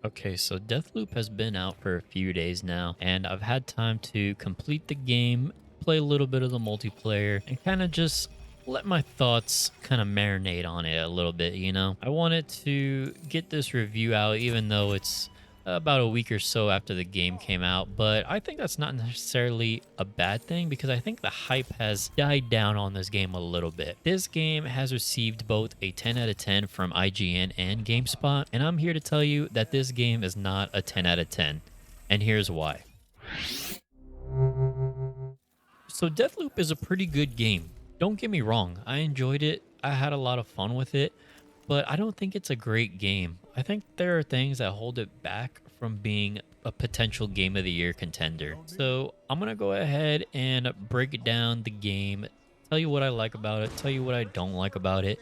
Okay, so Deathloop has been out for a few days now, and I've had time to complete the game, play a little bit of the multiplayer, and kind of just let my thoughts kind of marinate on it a little bit. I wanted to get this review out, even though it's about a week or so after the game came out, but I think that's not necessarily a bad thing because I think the hype has died down on this game a little bit. This game has received both a 10 out of 10 from IGN and GameSpot, and I'm here to tell you that this game is not a 10 out of 10, and here's why. So Deathloop is a pretty good game. Don't get me wrong, I enjoyed it. I had a lot of fun with it, but I don't think it's a great game. I think there are things that hold it back from being a potential game of the year contender. So I'm going to go ahead and break down the game, tell you what I like about it, tell you what I don't like about it.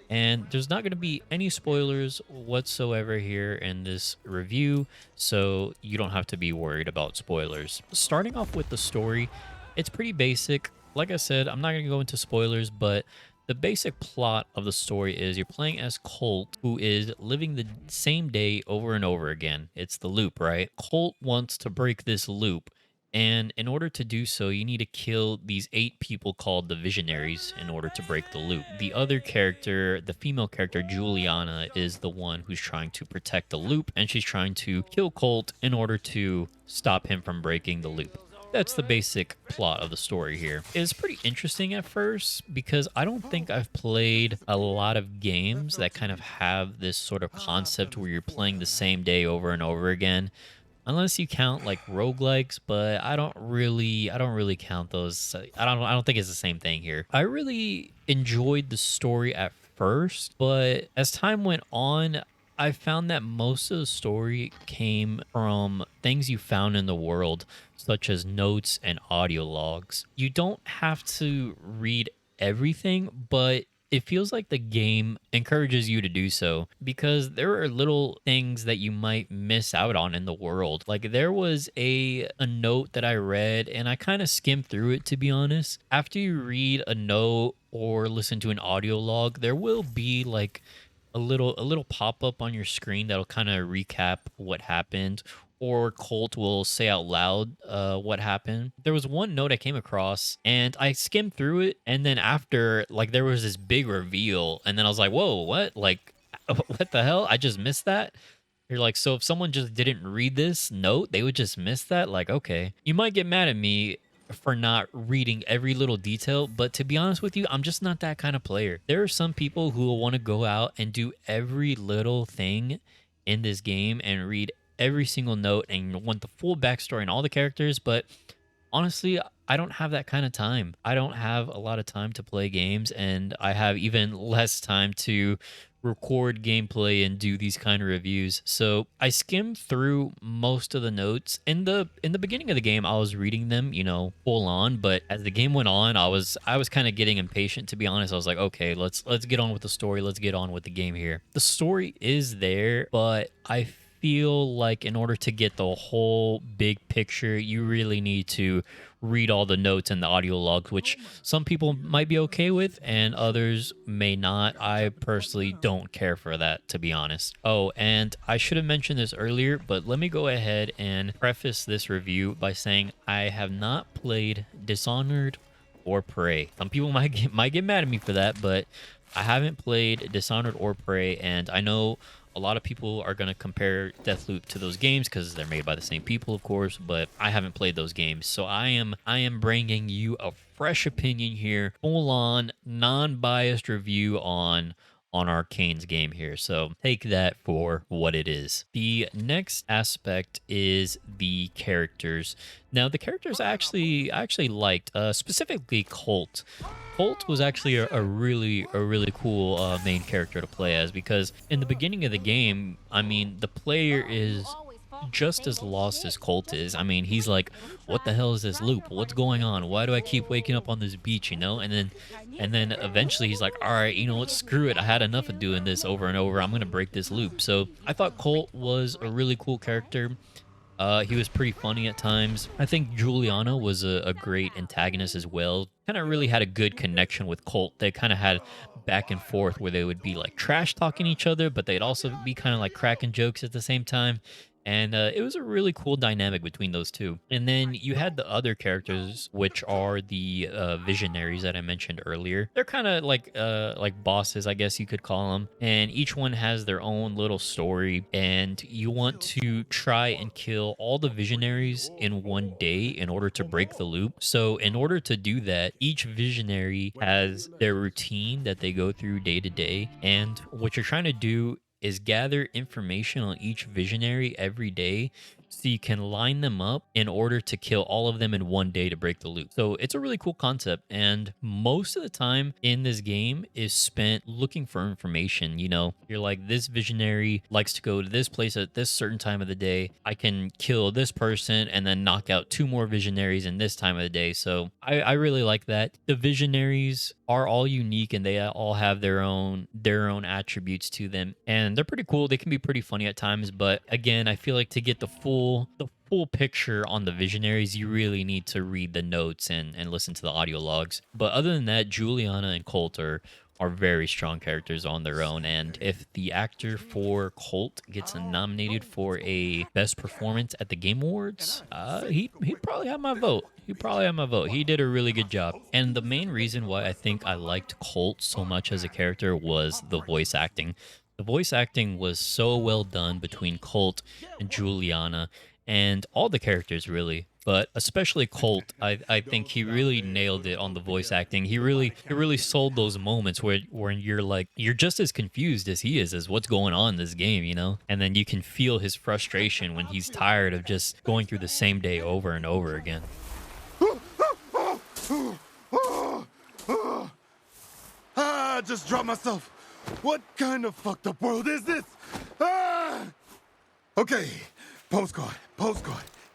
And there's not going to be any spoilers whatsoever here in this review, so you don't have to be worried about spoilers. Starting off with the story, it's pretty basic. Like I said, I'm not going to go into spoilers, but the basic plot of the story is you're playing as Colt, who is living the same day over and over again. It's the loop, right? Colt wants to break this loop. And in order to do so, you need to kill these 8 people called the Visionaries in order to break the loop. The other character, the female character, Juliana, is the one who's trying to protect the loop, and she's trying to kill Colt in order to stop him from breaking the loop. That's the basic plot of the story here. It's pretty interesting at first because I don't think I've played a lot of games that kind of have this sort of concept where you're playing the same day over and over again. Unless you count like roguelikes, but I don't really count those. I don't think it's the same thing here. I really enjoyed the story at first, but as time went on, I found that most of the story came from things you found in the world, such as notes and audio logs. You don't have to read everything, but it feels like the game encourages you to do so because there are little things that you might miss out on in the world. Like there was a note that I read and I kind of skimmed through it, to be honest. After you read a note or listen to an audio log, there will be like a little pop-up on your screen that'll kind of recap what happened, or Colt will say out loud what happened. There was one note I came across and I skimmed through it, and then after, like, there was this big reveal, and then I was like, whoa, what? Like, what the hell? I just missed that? You're like, so if someone just didn't read this note, they would just miss that? Like, okay. You might get mad at me for not reading every little detail, but to be honest with you, I'm just not that kind of player. There are some people who will want to go out and do every little thing in this game and read every single note and want the full backstory and all the characters, but honestly, I don't have that kind of time. I don't have a lot of time to play games, and I have even less time to record gameplay and do these kind of reviews. So I skimmed through most of the notes. In the beginning of the game, I was reading them, full on, but as the game went on, I was kind of getting impatient, to be honest. I was like, okay, let's get on with the story. Let's get on with the game here. The story is there, but I feel like in order to get the whole big picture, you really need to read all the notes and the audio logs, which some people might be okay with and others may not. I personally don't care for that, to be honest. Oh, and I should have mentioned this earlier, but let me go ahead and preface this review by saying I have not played Dishonored or Prey. Some people might get mad at me for that, but I haven't played Dishonored or Prey, and I know a lot of people are going to compare Deathloop to those games because they're made by the same people, of course, but I haven't played those games. So I am bringing you a fresh opinion here, full on non-biased review on Arcane's game here. So take that for what it is. The next aspect is the characters. Now, the characters I actually liked, specifically Colt. Colt was actually a really cool main character to play as, because in the beginning of the game, I mean, the player is just as lost as Colt is. I mean, he's like, what the hell is this loop? What's going on? Why do I keep waking up on this beach, And then eventually he's like, all right, you know what? Screw it. I had enough of doing this over and over. I'm going to break this loop. So I thought Colt was a really cool character. He was pretty funny at times. I think Juliana was a great antagonist as well. kind of really had a good connection with Colt. They kind of had back and forth where they would be like trash talking each other, but they'd also be kind of like cracking jokes at the same time. And it was a really cool dynamic between those two. And then you had the other characters, which are the visionaries that I mentioned earlier. They're kind of like bosses, I guess you could call them. And each one has their own little story. And you want to try and kill all the visionaries in one day in order to break the loop. So in order to do that, each visionary has their routine that they go through day to day. And what you're trying to do is gather information on each visionary every day so you can line them up in order to kill all of them in one day to break the loop. So it's a really cool concept. And most of the time in this game is spent looking for information. You know, you're like, this visionary likes to go to this place at this certain time of the day. I can kill this person and then knock out two more visionaries in this time of the day. So I really like that. The visionaries are all unique and they all have their own attributes to them, and they're pretty cool. They can be pretty funny at times, but again, I feel like to get the full picture on the visionaries, you really need to read the notes and listen to the audio logs. But other than that, Juliana and Colt are very strong characters on their own. And if the actor for Colt gets nominated for a best performance at the Game Awards, he'd probably have my vote. He'd probably have my vote. He did a really good job. And the main reason why I think I liked Colt so much as a character was the voice acting. The voice acting was so well done between Colt and Juliana and all the characters really, but especially Colt. I think he really nailed it on the voice acting. He really sold those moments where you're like, you're just as confused as he is as what's going on in this game, you know? And then you can feel his frustration when he's tired of just going through the same day over and over again. I just dropped myself. What kind of fucked up world is this? Ah! Okay, postcard.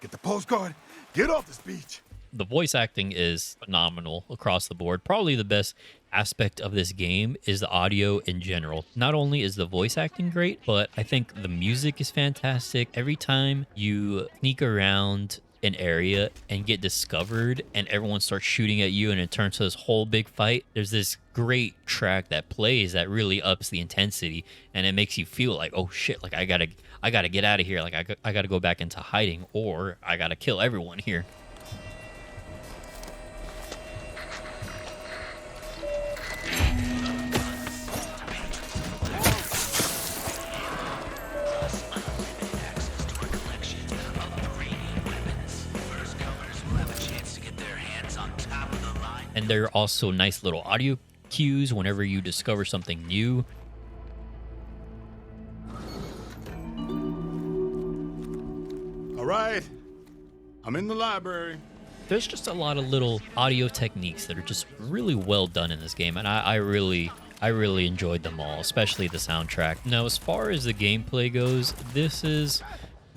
Get the postcard. Get off this beach. The voice acting is phenomenal across the board. Probably the best aspect of this game is the audio in general. Not only is the voice acting great, but I think the music is fantastic. Every time you sneak around an area and get discovered and everyone starts shooting at you and it turns to this whole big fight, there's this great track that plays that really ups the intensity, and it makes you feel like, oh shit, like I gotta get out of here, like I gotta go back into hiding, or I gotta kill everyone here. And there are also nice little audio cues whenever you discover something new. All right, I'm in the library. There's just a lot of little audio techniques that are just really well done in this game, and I really enjoyed them all, especially the soundtrack. Now, as far as the gameplay goes, this is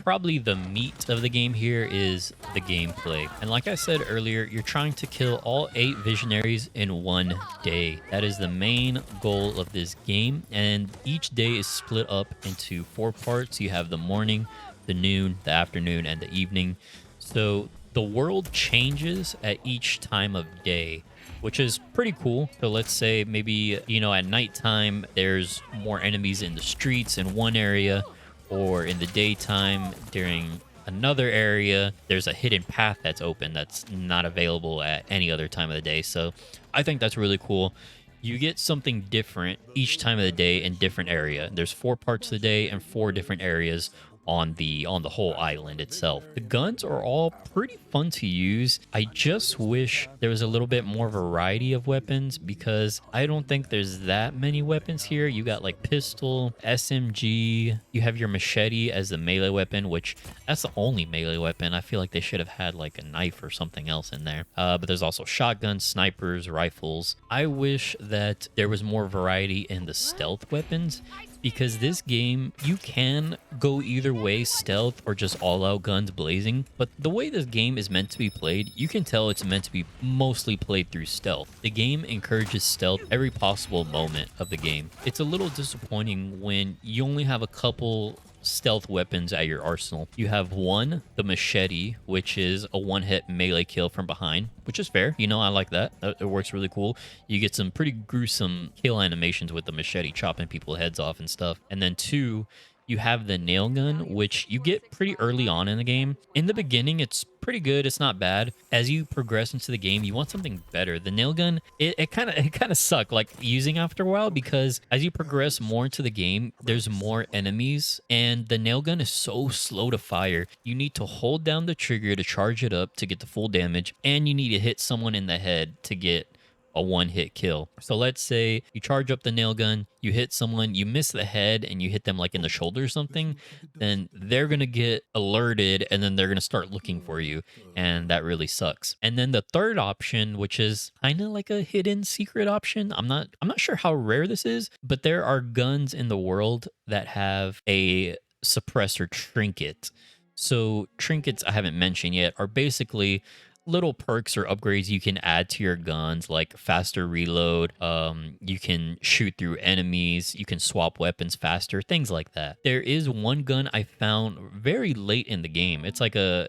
probably the meat of the game here is the gameplay. And like I said earlier, you're trying to kill all 8 visionaries in one day. That is the main goal of this game, and each day is split up into 4 parts. You have the morning, the noon, the afternoon, and the evening. So the world changes at each time of day, which is pretty cool. So let's say maybe, you know, at nighttime, there's more enemies in the streets in one area, or in the daytime during another area, there's a hidden path that's open that's not available at any other time of the day. So I think that's really cool. You get something different each time of the day in different area. There's 4 parts of the day and 4 different areas on the whole island itself. The guns are all pretty fun to use. I just wish there was a little bit more variety of weapons, because I don't think there's that many weapons here. You got like pistol, SMG, you have your machete as the melee weapon, which that's the only melee weapon. I feel like they should have had like a knife or something else in there. But there's also shotguns, snipers, rifles. I wish that there was more variety in the stealth weapons, because this game, you can go either way, stealth or just all-out guns blazing. But the way this game is meant to be played, you can tell it's meant to be mostly played through stealth. The game encourages stealth every possible moment of the game. It's a little disappointing when you only have a couple stealth weapons at your arsenal. You have one, the machete, which is a one-hit melee kill from behind, which is fair. You know, I like that. It works really cool. You get some pretty gruesome kill animations with the machete, chopping people's heads off and stuff. And then two, you have the nail gun, which you get pretty early on in the game. In the beginning, it's pretty good. It's not bad. As you progress into the game, you want something better. The nail gun, it kind of sucked like using after a while, because as you progress more into the game, there's more enemies, and the nail gun is so slow to fire. You need to hold down the trigger to charge it up to get the full damage, and you need to hit someone in the head to get a one-hit kill. So let's say you charge up the nail gun, you hit someone, you miss the head, and you hit them like in the shoulder or something, then they're gonna get alerted, and then they're gonna start looking for you, and that really sucks. And then the third option, which is kind of like a hidden secret option, I'm not sure how rare this is, but there are guns in the world that have a suppressor trinket. So trinkets, I haven't mentioned yet, are basically little perks or upgrades you can add to your guns, like faster reload, you can shoot through enemies, you can swap weapons faster, things like that. There is one gun I found very late in the game. It's like a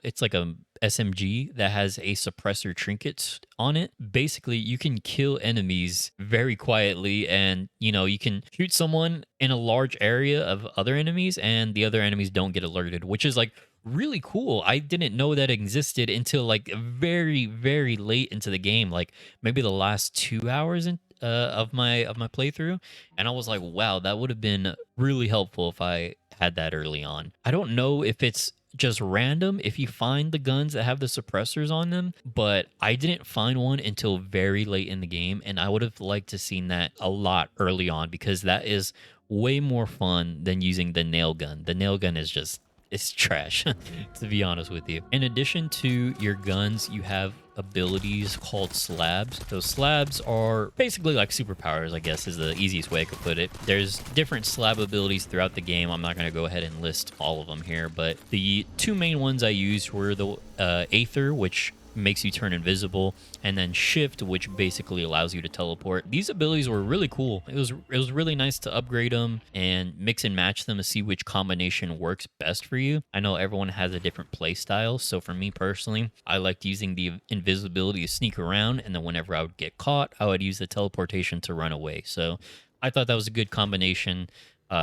SMG that has a suppressor trinkets on it. Basically, you can kill enemies very quietly, and you can shoot someone in a large area of other enemies, and the other enemies don't get alerted, which is like really cool. I didn't know that existed until like very, very late into the game, like maybe the last 2 hours of my playthrough, and I was like, wow, that would have been really helpful if I had that early on. I don't know if it's just random if you find the guns that have the suppressors on them, but I didn't find one until very late in the game, and I would have liked to seen that a lot early on, because that is way more fun than using the nail gun. The nail gun is just, it's trash, to be honest with you. In addition to your guns, you have abilities called slabs. Those slabs are basically like superpowers, I guess is the easiest way I could put it. There's different slab abilities throughout the game. I'm not going to go ahead and list all of them here, but the two main ones I used were the Aether, which makes you turn invisible, and then Shift, which basically allows you to teleport. These abilities were really cool. It was really nice to upgrade them and mix and match them to see which combination works best for you. I know everyone has a different play style, so for me personally, I liked using the invisibility to sneak around, and then whenever I would get caught, I would use the teleportation to run away. So I thought that was a good combination.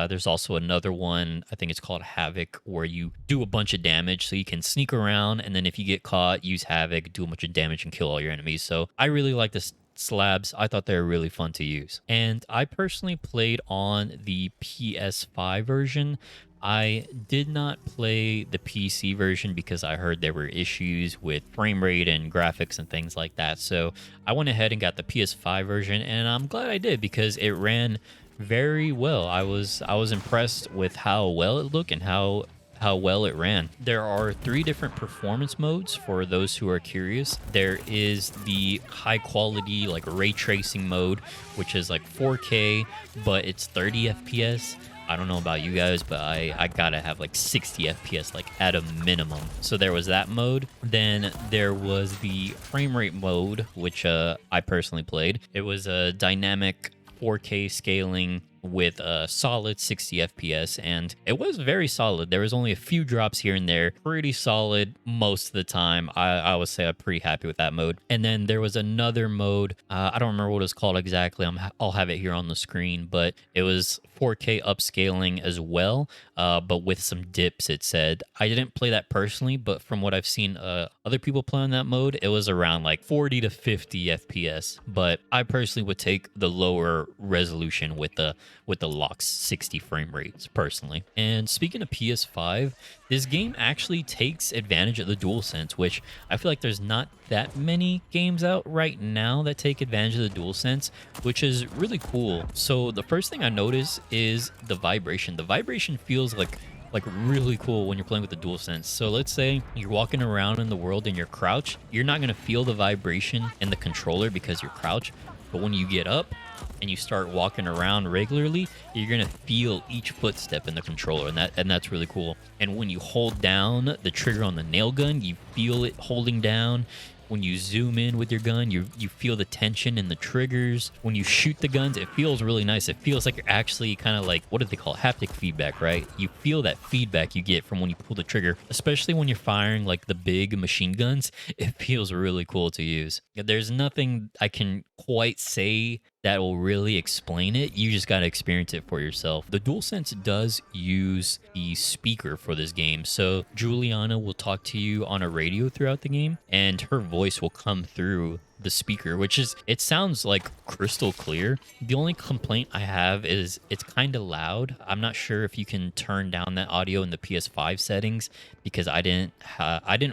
There's also another one, I think it's called Havoc, where you do a bunch of damage, so you can sneak around, and then if you get caught, use Havoc, do a bunch of damage, and kill all your enemies. So I really like the slabs. I thought they were really fun to use. And I personally played on the PS5 version. I did not play the PC version because I heard there were issues with frame rate and graphics and things like that. So I went ahead and got the PS5 version, and I'm glad I did, because it ran very well. I was impressed with how well it looked and how well it ran. There are 3 different performance modes for those who are curious. There is the high quality like ray tracing mode, which is like 4K, but it's 30 FPS. I don't know about you guys, but I gotta have like 60 FPS, like at a minimum. So there was that mode. Then there was the frame rate mode, which I personally played. It was a dynamic 4K scaling with a solid 60 FPS, and it was very solid. There was only a few drops here and there, pretty solid most of the time. I would say I'm pretty happy with that mode. And then there was another mode, I don't remember what it's called exactly. I'll have it here on the screen, but it was 4K upscaling as well, but with some dips, it said. I didn't play that personally, but from what I've seen other people play on that mode, it was around like 40 to 50 FPS. But I personally would take the lower resolution with the locked 60 frame rates personally. And speaking of PS5, this game actually takes advantage of the DualSense, which I feel like there's not that many games out right now that take advantage of the DualSense, which is really cool. So the first thing I notice is the vibration. The vibration feels like really cool when you're playing with the DualSense. So let's say you're walking around in the world and you're crouched, you're not going to feel the vibration in the controller because you're crouched. But when you get up and you start walking around regularly, you're going to feel each footstep in the controller, and that's really cool. And when you hold down the trigger on the nail gun, you feel it holding down. When you zoom in with your gun, you feel the tension in the triggers. When you shoot the guns, it feels really nice. It feels like you're actually kind of like, what do they call it? Haptic feedback, right? You feel that feedback you get from when you pull the trigger, especially when you're firing like the big machine guns. It feels really cool to use. There's nothing I can quite say that will really explain it. You just got to experience it for yourself. The DualSense does use the speaker for this game. So Juliana will talk to you on a radio throughout the game, and her voice will come through the speaker, which is, it sounds like crystal clear. The only complaint I have is it's kind of loud. I'm not sure if you can turn down that audio in the PS5 settings, because I didn't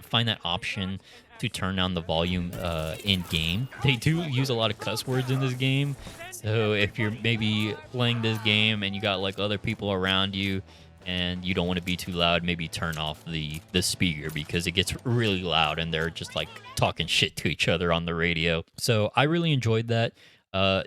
find that option to turn down the volume in game. They do use a lot of cuss words in this game, so if you're maybe playing this game and you got like other people around you and you don't want to be too loud, maybe turn off the speaker, because it gets really loud and they're just like talking shit to each other on the radio. So I really enjoyed that.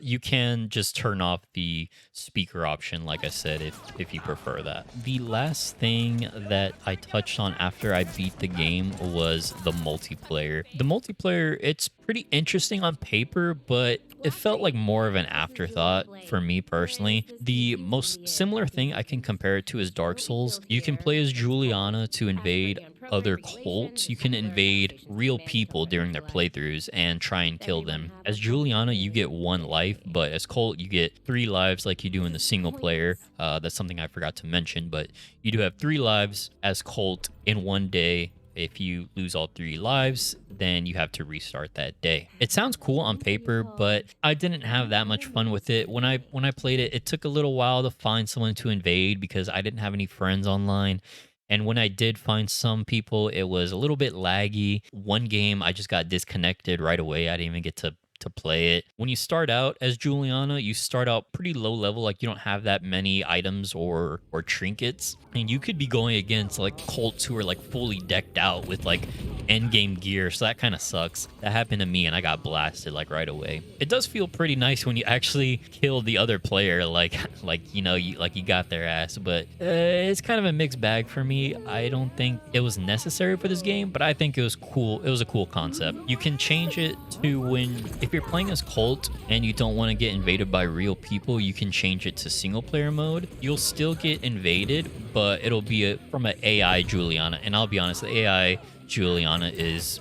You can just turn off the speaker option, like I said, if you prefer that. The last thing that I touched on after I beat the game was the multiplayer. The multiplayer, it's pretty interesting on paper, but it felt like more of an afterthought for me personally. The most similar thing I can compare it to is Dark Souls. You can play as Juliana to invade other cults. You can invade real people during their playthroughs and try and kill them. As Juliana, you get 1 life, but as Colt, you get 3 lives like you do in the single player. That's something I forgot to mention, but you do have 3 lives as Colt in 1 day. If you lose all 3 lives, then you have to restart that day. It sounds cool on paper, but I didn't have that much fun with it. When I played it, it took a little while to find someone to invade because I didn't have any friends online. And when I did find some people, it was a little bit laggy. One game, I just got disconnected right away. I didn't even get to play it. When you start out as Juliana, you start out pretty low level, like you don't have that many items or trinkets, and you could be going against like cults who are like fully decked out with like end game gear, so that kind of sucks. That happened to me and I got blasted like right away. It does feel pretty nice when you actually kill the other player, like you know, you got their ass, but it's kind of a mixed bag for me. I don't think it was necessary for this game, but I think it was cool. It was a cool concept. You can change it to when, if you're playing as Colt and you don't want to get invaded by real people, you can change it to single player mode. You'll still get invaded, but it'll be from an AI Juliana. And I'll be honest, the AI Juliana it's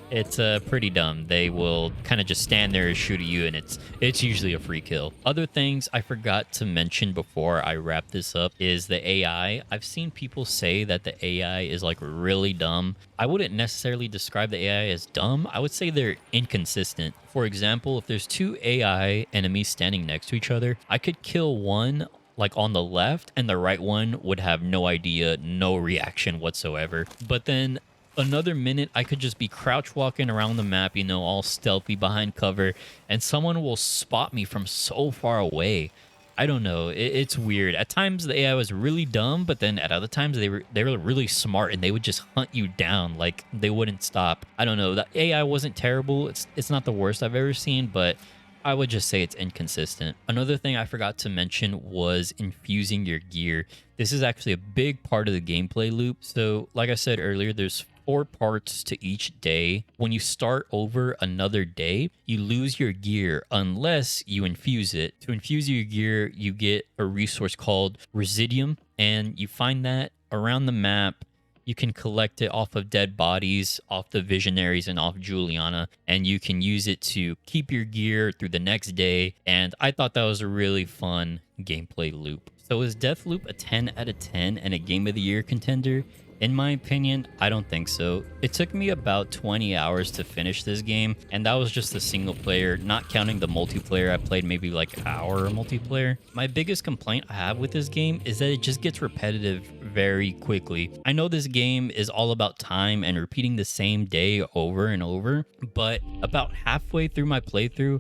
pretty dumb. They will kind of just stand there and shoot at you, and it's usually a free kill. Other things I forgot to mention before I wrap this up is the AI. I've seen people say that the AI is like really dumb. I wouldn't necessarily describe the AI as dumb. I would say they're inconsistent. For example, if there's 2 AI enemies standing next to each other, I could kill one like on the left and the right one would have no idea, no reaction whatsoever. But then another minute, I could just be crouch walking around the map, you know, all stealthy behind cover, and someone will spot me from so far away. I don't know. It's weird. At times, the AI was really dumb, but then at other times, they were really smart, and they would just hunt you down. Like, they wouldn't stop. I don't know. The AI wasn't terrible. It's not the worst I've ever seen, but I would just say it's inconsistent. Another thing I forgot to mention was infusing your gear. This is actually a big part of the gameplay loop. So, like I said earlier, there's 4 parts to each day. When you start over another day, you lose your gear unless you infuse it. To infuse your gear, you get a resource called Residium, and you find that around the map. You can collect it off of dead bodies, off the visionaries, and off Juliana, and you can use it to keep your gear through the next day. And I thought that was a really fun gameplay loop. So is Deathloop a 10 out of 10 and a Game of the Year contender? In my opinion, I don't think so. It took me about 20 hours to finish this game, and that was just the single player, not counting the multiplayer. I played maybe like an hour of multiplayer. My biggest complaint I have with this game is that it just gets repetitive very quickly. I know this game is all about time and repeating the same day over and over, but about halfway through my playthrough,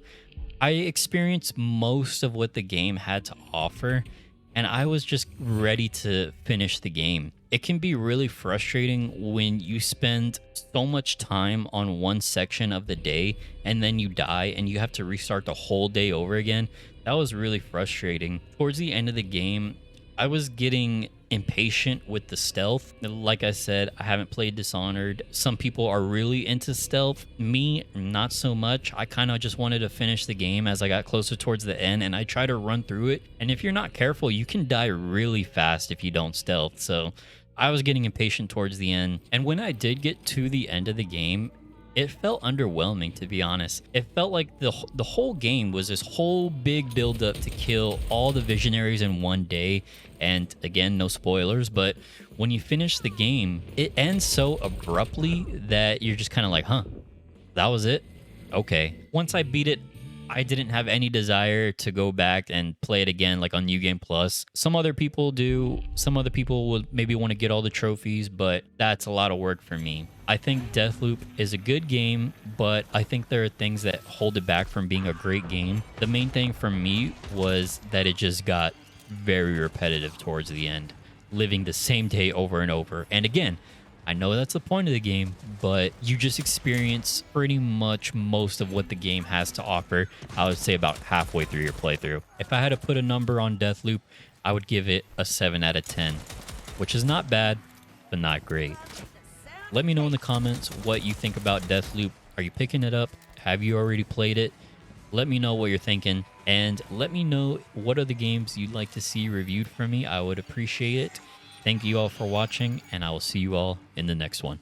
I experienced most of what the game had to offer, and I was just ready to finish the game. It can be really frustrating when you spend so much time on one section of the day and then you die and you have to restart the whole day over again. That was really frustrating. Towards the end of the game, I was getting impatient with the stealth. Like I said, I haven't played Dishonored. Some people are really into stealth. Me, not so much. I kind of just wanted to finish the game as I got closer towards the end, and I try to run through it. And if you're not careful, you can die really fast if you don't stealth. So I was getting impatient towards the end. And when I did get to the end of the game, it felt underwhelming, to be honest. It felt like the whole game was this whole big build up to kill all the visionaries in one day. And again, no spoilers, but when you finish the game, it ends so abruptly that you're just kind of like, huh, that was it? Okay. Once I beat it, I didn't have any desire to go back and play it again, like on New Game Plus. Some other people do. Some other people would maybe want to get all the trophies, but that's a lot of work for me. I think Deathloop is a good game, but I think there are things that hold it back from being a great game. The main thing for me was that it just got very repetitive towards the end, living the same day over and over. And again, I know that's the point of the game, but you just experience pretty much most of what the game has to offer. I would say about halfway through your playthrough. If I had to put a number on Deathloop, I would give it a 7 out of 10, which is not bad, but not great. Let me know in the comments what you think about Deathloop. Are you picking it up? Have you already played it? Let me know what you're thinking, and let me know what other games you'd like to see reviewed from me. I would appreciate it. Thank you all for watching, and I will see you all in the next one.